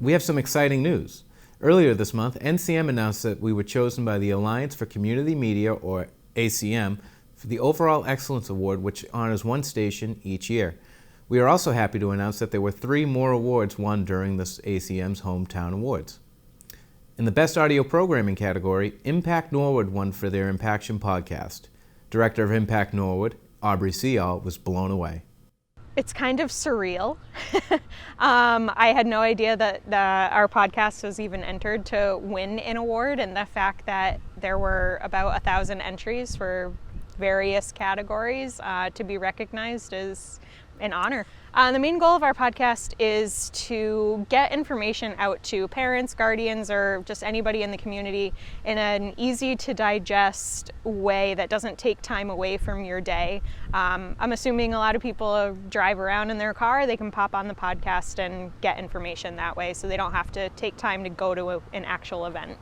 we have some exciting news. Earlier this month, NCM announced that we were chosen by the Alliance for Community Media, or ACM, for the Overall Excellence Award, which honors one station each year. We are also happy to announce that there were 3 more awards won during this ACM's Hometown Awards. In the Best Audio Programming category, Impact Norwood won for their Impaction podcast. Director of Impact Norwood, Aubrey Ciol, was blown away. It's kind of surreal. I had no idea that our podcast was even entered to win an award, and the fact that there were about 1,000 entries for various categories to be recognized is an honor. The main goal of our podcast is to get information out to parents, guardians, or just anybody in the community in an easy to digest way that doesn't take time away from your day. I'm assuming a lot of people drive around in their car. They can pop on the podcast and get information that way, so they don't have to take time to go to an actual event.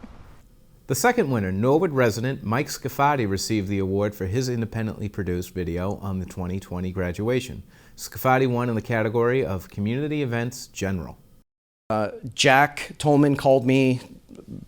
The second winner, Norwood resident Mike Scafati, received the award for his independently produced video on the 2020 graduation. Scafati won in the category of Community Events General. Jack Tolman called me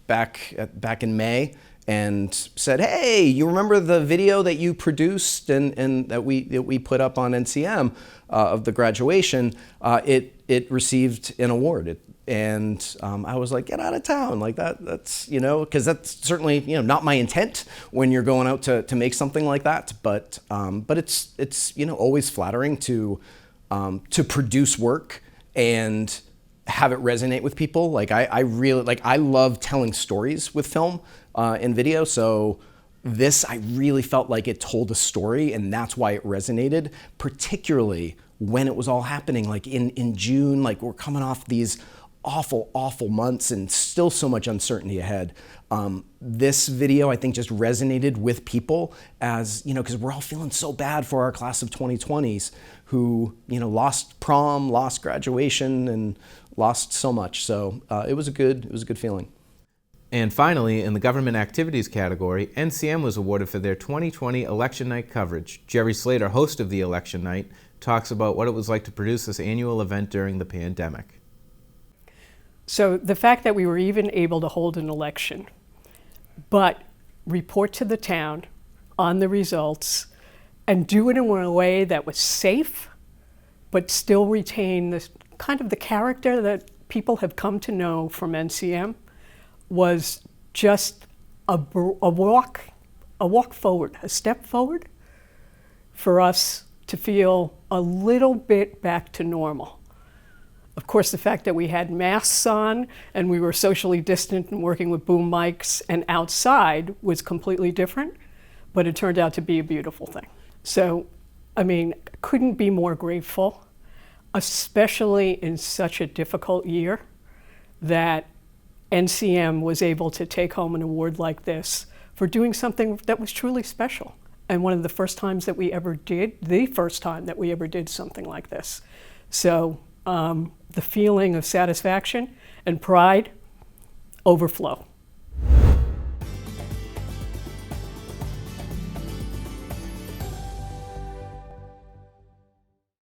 back in May and said, "Hey, you remember the video that you produced and that we put up on NCM of the graduation? It received an award." And I was like, "Get out of town!" Like that's because that's certainly not my intent when you're going out to make something like that. But it's always flattering to produce work and have it resonate with people. Like I love telling stories with film and video. So this, I really felt like it told a story, and that's why it resonated, particularly when it was all happening. Like in June, like we're coming off these awful months and still so much uncertainty ahead. This video, I think, just resonated with people as, because we're all feeling so bad for our class of 2020s who, lost prom, lost graduation, and lost so much. So it was a good feeling. And finally, in the Government Activities category, NCM was awarded for their 2020 Election Night coverage. GERRI SLATER, host of the Election Night, talks about what it was like to produce this annual event during the pandemic. So the fact that we were even able to hold an election, but report to the town on the results and do it in a way that was safe, but still retain this kind of the character that people have come to know from NCM, was just a walk forward, a step forward for us to feel a little bit back to normal. Of course, the fact that we had masks on and we were socially distant and working with boom mics and outside was completely different, but it turned out to be a beautiful thing. So, couldn't be more grateful, especially in such a difficult year, that NCM was able to take home an award like this for doing something that was truly special. And the first time that we ever did something like this. So, the feeling of satisfaction and pride overflow.